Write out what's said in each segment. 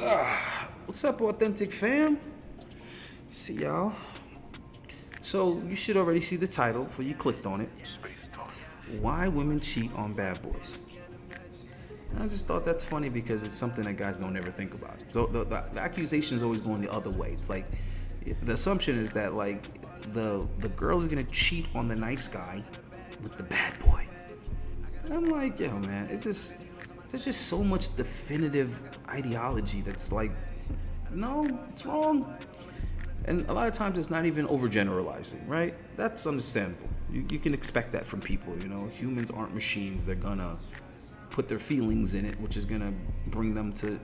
What's up, Authentic fam? See y'all. So you should already see the title before you clicked on it. Why women cheat on bad boys. And I just thought that's funny because it's something that guys don't ever think about. So the accusation is always going the other way. It's like the assumption is that like the girl is gonna cheat on the nice guy with the bad boy. And I'm like, yo, man, there's just so much definitive ideology that's like, no, it's wrong. And a lot of times it's not even overgeneralizing, right? That's understandable. You can expect that from people, you know. Humans aren't machines. They're gonna put their feelings in it, which is gonna bring them to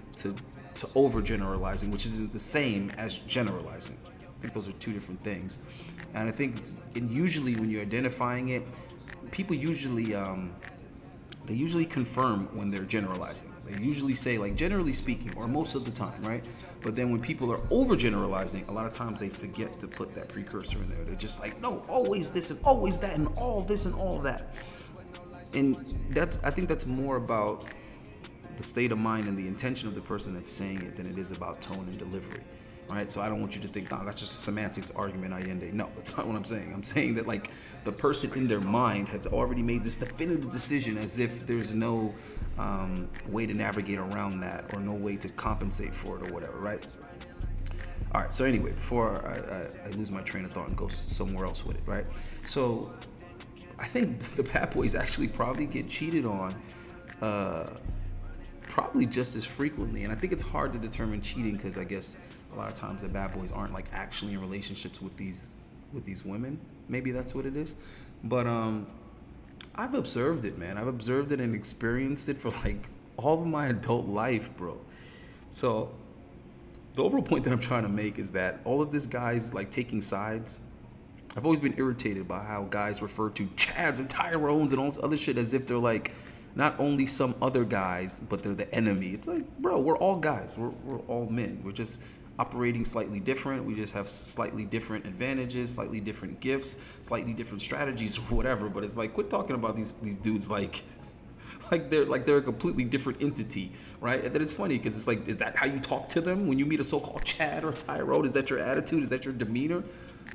overgeneralizing, which isn't the same as generalizing. I think those are two different things. And I think usually when you're identifying it, people usually they usually confirm when they're generalizing. They usually say, like, generally speaking, or most of the time, right? But then when people are overgeneralizing, a lot of times they forget to put that precursor in there. They're just like, no, always this and always that and all this and all that. And I think that's more about the state of mind and the intention of the person that's saying it than it is about tone and delivery. Right? So I don't want you to think, no, that's just a semantics argument, Allende. No, that's not what I'm saying. I'm saying that like the person in their mind has already made this definitive decision as if there's no way to navigate around that or no way to compensate for it or whatever, right? All right, so anyway, before I lose my train of thought and go somewhere else with it, right? So I think the bad boys actually probably get cheated on probably just as frequently. And I think it's hard to determine cheating because I guess a lot of times the bad boys aren't like actually in relationships with these women. Maybe that's what it is. But I've observed it, man. I've observed it and experienced it for like all of my adult life, bro. So the overall point that I'm trying to make is that all of this guys like taking sides. I've always been irritated by how guys refer to Chads and Tyrones and all this other shit as if they're like not only some other guys, but they're the enemy. It's like, bro, we're all guys. We're all men. We're just operating slightly different. We just have slightly different advantages, slightly different gifts, slightly different strategies or whatever. But it's like, quit talking about these dudes like they're a completely different entity, right? And then it's funny because it's like, is that how you talk to them when you meet a so-called Chad or Tyrone? Is that your attitude? Is that your demeanor?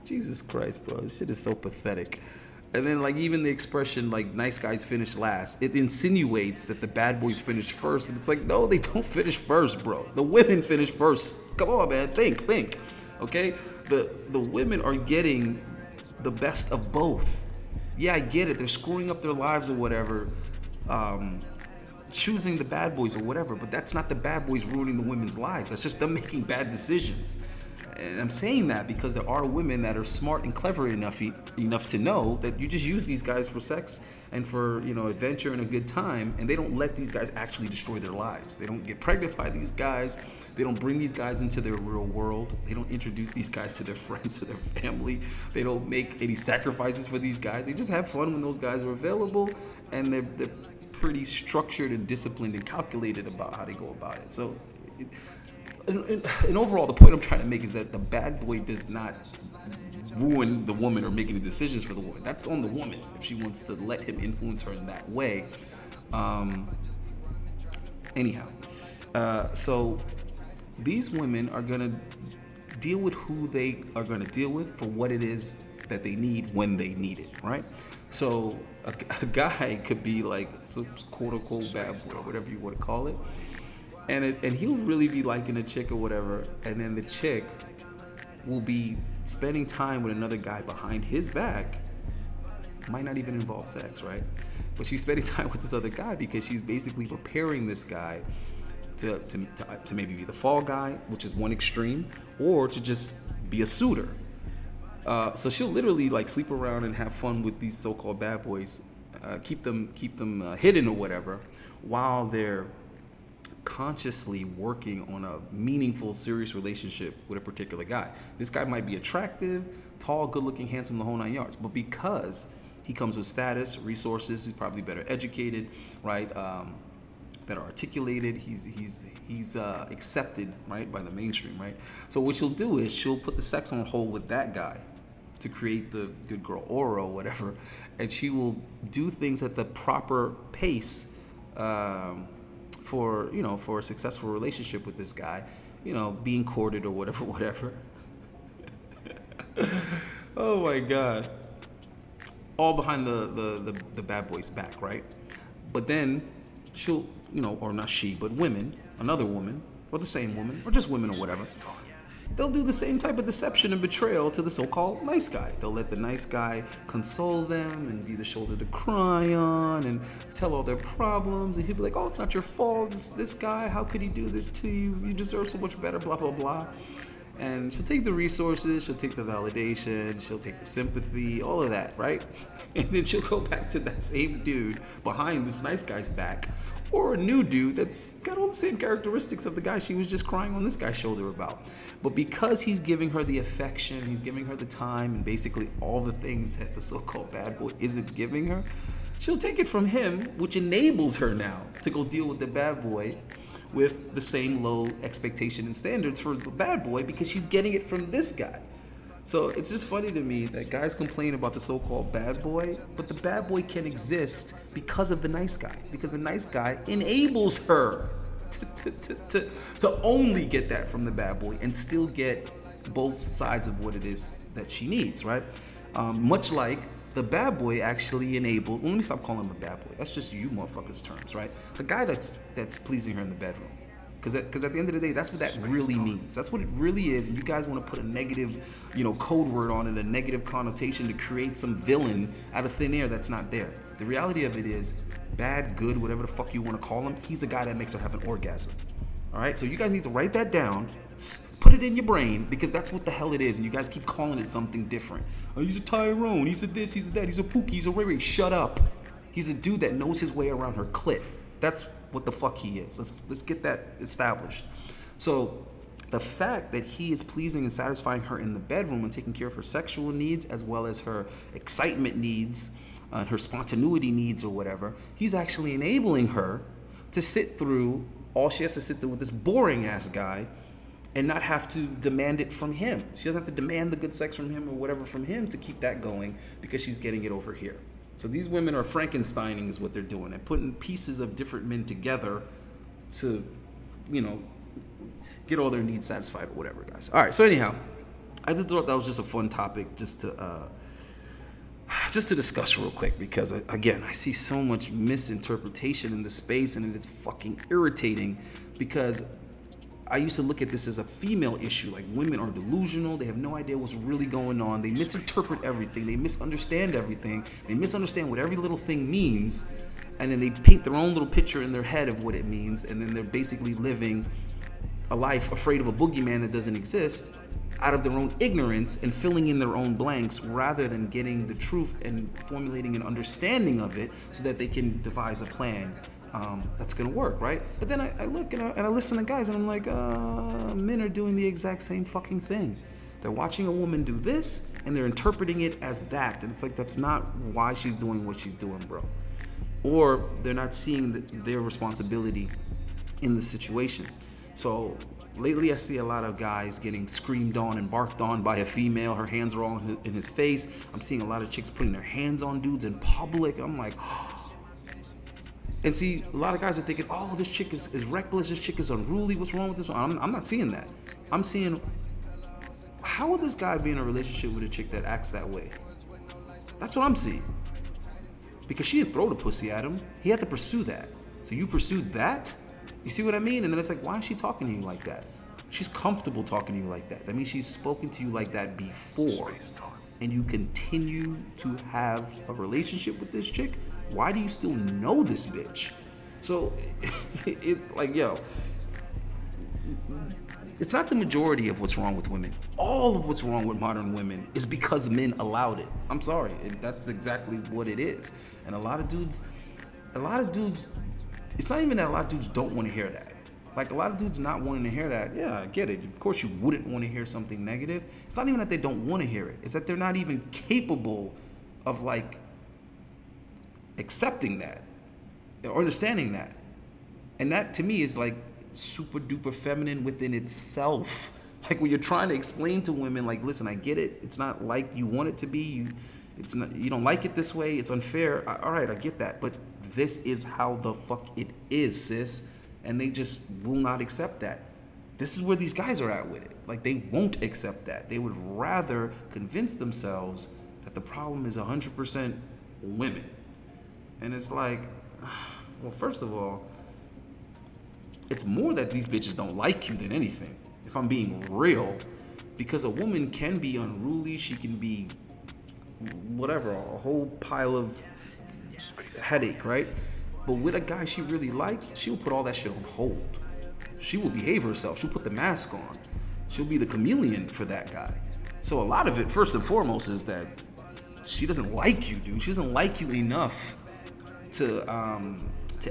Jesus Christ, bro, this shit is so pathetic. And then like even the expression like nice guys finish last, it insinuates that the bad boys finish first. And it's like, no, they don't finish first, bro. The women finish first. Come on, man, think. Okay? The women are getting the best of both. Yeah, I get it. They're screwing up their lives or whatever, choosing the bad boys or whatever, but that's not the bad boys ruining the women's lives. That's just them making bad decisions. And I'm saying that because there are women that are smart and clever enough to know that you just use these guys for sex and for, you know, adventure and a good time, and they don't let these guys actually destroy their lives. They don't get pregnant by these guys. They don't bring these guys into their real world. They don't introduce these guys to their friends or their family. They don't make any sacrifices for these guys. They just have fun when those guys are available, and they're pretty structured and disciplined and calculated about how they go about it. So and overall, the point I'm trying to make is that the bad boy does not ruin the woman or make any decisions for the woman. That's on the woman if she wants to let him influence her in that way. So these women are going to deal with who they are going to deal with for what it is that they need when they need it, right? So a guy could be like some quote-unquote bad boy or whatever you want to call it. And he'll really be liking a chick or whatever, and then the chick will be spending time with another guy behind his back. Might not even involve sex, right? But she's spending time with this other guy because she's basically preparing this guy to maybe be the fall guy, which is one extreme, or to just be a suitor. So she'll literally like sleep around and have fun with these so-called bad boys, keep them hidden or whatever, while they're consciously working on a meaningful, serious relationship with a particular guy. This guy might be attractive, tall, good-looking, handsome, the whole nine yards, but because he comes with status, resources, he's probably better educated, right? Better articulated. He's accepted, right, by the mainstream, right? So what she'll do is she'll put the sex on hold with that guy to create the good girl aura or whatever, and she will do things at the proper pace for, for a successful relationship with this guy, being courted or whatever, whatever. Oh my God. All behind the bad boy's back, right? But then she'll, or not she, but women, another woman, or the same woman, or just women or whatever, they'll do the same type of deception and betrayal to the so-called nice guy. They'll let the nice guy console them and be the shoulder to cry on and tell all their problems. And he'll be like, oh, it's not your fault. It's this guy. How could he do this to you? You deserve so much better, blah, blah, blah. And she'll take the resources, she'll take the validation, she'll take the sympathy, all of that, right? And then she'll go back to that same dude behind this nice guy's back, or a new dude that's got all the same characteristics of the guy she was just crying on this guy's shoulder about. But because he's giving her the affection, he's giving her the time, and basically all the things that the so-called bad boy isn't giving her, she'll take it from him, which enables her now to go deal with the bad boy with the same low expectation and standards for the bad boy, because she's getting it from this guy. So it's just funny to me that guys complain about the so-called bad boy, but the bad boy can exist because of the nice guy, because the nice guy enables her to only get that from the bad boy and still get both sides of what it is that she needs, right? Much like the bad boy actually enabled, let me stop calling him a bad boy. That's just you motherfuckers' terms, right? The guy that's pleasing her in the bedroom. Because at the end of the day, that's what that really means. That's what it really is. And you guys want to put a negative, code word on it, a negative connotation to create some villain out of thin air that's not there. The reality of it is, bad, good, whatever the fuck you want to call him, he's the guy that makes her have an orgasm. All right? So you guys need to write that down. Put it in your brain, because that's what the hell it is, and you guys keep calling it something different. Oh, he's a Tyrone, he's a this, he's a that, he's a Pookie, he's a Ray Ray. Shut up. He's a dude that knows his way around her clit. That's what the fuck he is. Let's get that established. So the fact that he is pleasing and satisfying her in the bedroom and taking care of her sexual needs as well as her excitement needs, her spontaneity needs or whatever, he's actually enabling her to sit through all she has to sit through with this boring ass guy and not have to demand it from him. She doesn't have to demand the good sex from him or whatever from him to keep that going, because she's getting it over here. So these women are Frankensteining is what they're doing. They're putting pieces of different men together to, get all their needs satisfied or whatever, guys. All right, so anyhow, I just thought that was just a fun topic just to discuss real quick, because, again, I see so much misinterpretation in the space, and it's fucking irritating, because I used to look at this as a female issue. Like, women are delusional. They have no idea what's really going on. They misinterpret everything. They misunderstand everything. They misunderstand what every little thing means. And then they paint their own little picture in their head of what it means. And then they're basically living a life afraid of a boogeyman that doesn't exist, out of their own ignorance and filling in their own blanks, rather than getting the truth and formulating an understanding of it so that they can devise a plan that's gonna work, right? But then I look and I listen to guys and I'm like, men are doing the exact same fucking thing. They're watching a woman do this and they're interpreting it as that, and it's like, that's not why she's doing what she's doing, bro. Or they're not seeing their responsibility in the situation. So lately I see a lot of guys getting screamed on and barked on by a female. Her hands are all in his face. I'm seeing a lot of chicks putting their hands on dudes in public. I'm like, and see, a lot of guys are thinking, oh, this chick is reckless, this chick is unruly, what's wrong with this one? I'm not seeing that. I'm seeing, how would this guy be in a relationship with a chick that acts that way? That's what I'm seeing. Because she didn't throw the pussy at him. He had to pursue that. So you pursued that? You see what I mean? And then it's like, why is she talking to you like that? She's comfortable talking to you like that. That means she's spoken to you like that before. And you continue to have a relationship with this chick? Why do you still know this bitch? So, it's not the majority of what's wrong with women. All of what's wrong with modern women is because men allowed it. I'm sorry, that's exactly what it is. And a lot of dudes, it's not even that a lot of dudes don't want to hear that. Like, a lot of dudes not wanting to hear that, yeah, I get it. Of course you wouldn't want to hear something negative. It's not even that they don't want to hear it. It's that they're not even capable of, like, accepting that or understanding that. And that, to me, is, like, super duper feminine within itself. Like, when you're trying to explain to women, like, listen, I get it. It's not like you want it to be. You don't like it this way. It's unfair. All right, I get that. But this is how the fuck it is, sis. and they just will not accept that. This is where these guys are at with it. Like, they won't accept that. They would rather convince themselves that the problem is 100% women. And it's like, well, first of all, it's more that these bitches don't like you than anything, if I'm being real. Because a woman can be unruly, she can be whatever, a whole pile of headache, right? But with a guy she really likes, she'll put all that shit on hold. She will behave herself. She'll put the mask on. She'll be the chameleon for that guy. So a lot of it, first and foremost, is that she doesn't like you, dude. She doesn't like you enough to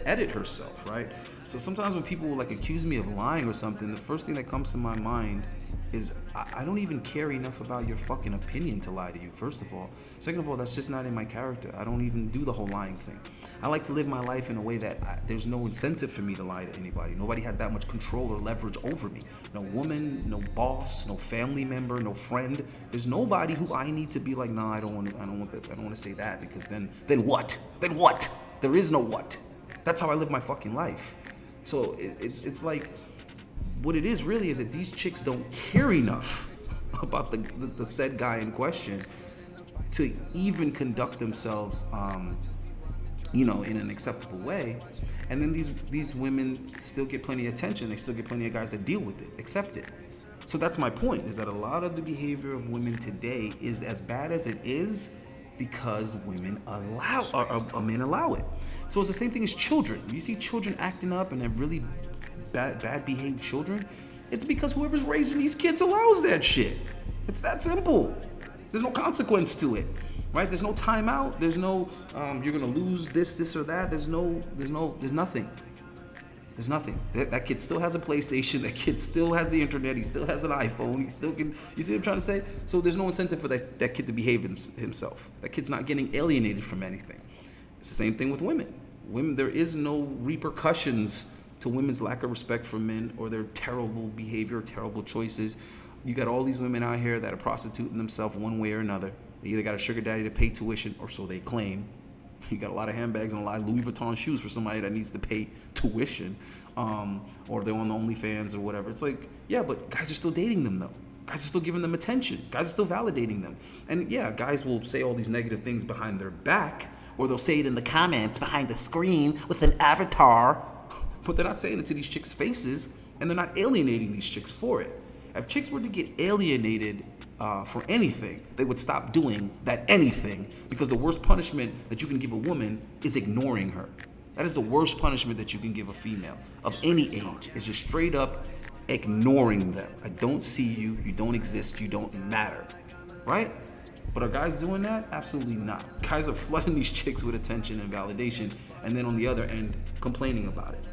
edit herself, right? So sometimes when people like accuse me of lying or something, the first thing that comes to my mind is I don't even care enough about your fucking opinion to lie to you, first of all. Second of all, that's just not in my character. I don't even do the whole lying thing. I like to live my life in a way that there's no incentive for me to lie to anybody. Nobody has that much control or leverage over me. No woman, no boss, no family member, no friend. There's nobody who I need to be like, nah, I don't want to say that, because then what? Then what? There is no what. That's how I live my fucking life. So it's like, what it is really is that these chicks don't care enough about the said guy in question to even conduct themselves, in an acceptable way. And then these women still get plenty of attention. They still get plenty of guys that deal with it, accept it. So that's my point, is that a lot of the behavior of women today is as bad as it is because men allow it. So it's the same thing as children. You see children acting up and they're really bad behaved children, it's because whoever's raising these kids allows that shit. It's that simple. There's no consequence to it, right? There's no timeout. There's no you're gonna lose this or that. There's nothing. There's nothing. That kid still has a PlayStation. That kid still has the internet. He still has an iPhone. He still can. You see what I'm trying to say? So there's no incentive for that kid to behave himself. That kid's not getting alienated from anything. It's the same thing with women. There is no repercussions to women's lack of respect for men or their terrible behavior, terrible choices. You got all these women out here that are prostituting themselves one way or another. They either got a sugar daddy to pay tuition, or so they claim. You got a lot of handbags and a lot of Louis Vuitton shoes for somebody that needs to pay tuition, or they're on the OnlyFans or whatever. It's like, yeah, but guys are still dating them though. Guys are still giving them attention. Guys are still validating them. And yeah, guys will say all these negative things behind their back, or they'll say it in the comments behind the screen with an avatar, but they're not saying it to these chicks' faces, and they're not alienating these chicks for it. If chicks were to get alienated for anything, they would stop doing that anything, because the worst punishment that you can give a woman is ignoring her. That is the worst punishment that you can give a female of any age, is just straight up ignoring them. I don't see you, you don't exist, you don't matter, right? But are guys doing that? Absolutely not. Guys are flooding these chicks with attention and validation, and then on the other end, complaining about it.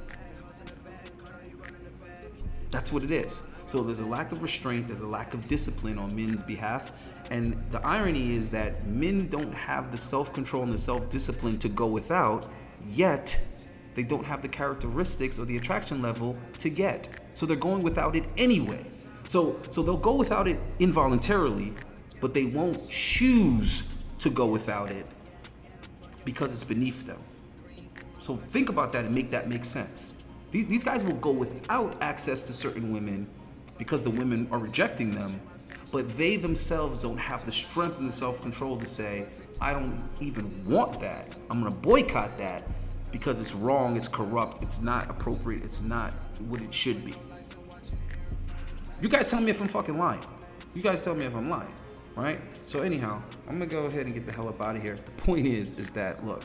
That's what it is. So there's a lack of restraint, there's a lack of discipline on men's behalf, and the irony is that men don't have the self-control and the self-discipline to go without, yet they don't have the characteristics or the attraction level to get. So they're going without it anyway. So they'll go without it involuntarily, but they won't choose to go without it because it's beneath them. So think about that and make that make sense. These guys will go without access to certain women because the women are rejecting them, but they themselves don't have the strength and the self-control to say, I don't even want that. I'm gonna boycott that because it's wrong, it's corrupt, it's not appropriate, it's not what it should be. You guys tell me if I'm fucking lying. You guys tell me if I'm lying, right? So anyhow, I'm gonna go ahead and get the hell up out of here. The point is that, look,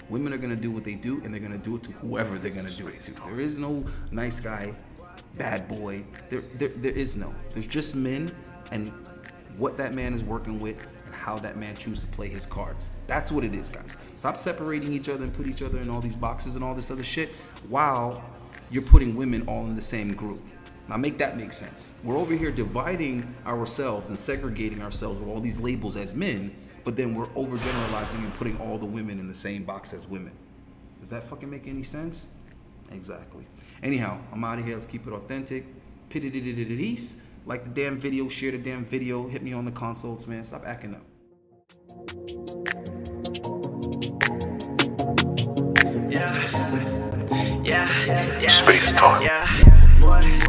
women are gonna do what they do, and they're gonna do it to whoever they're gonna do it to. There is no nice guy, bad boy. There is no. There's just men and what that man is working with and how that man chooses to play his cards. That's what it is, guys. Stop separating each other and put each other in all these boxes and all this other shit while you're putting women all in the same group. Now make that make sense. We're over here dividing ourselves and segregating ourselves with all these labels as men, but then we're overgeneralizing and putting all the women in the same box as women. Does that fucking make any sense? Exactly. Anyhow, I'm out of here. Let's keep it authentic. Peace. Like the damn video, share the damn video, hit me on the consoles, man. Stop acting up. Yeah. Space Talk. Yeah, boy.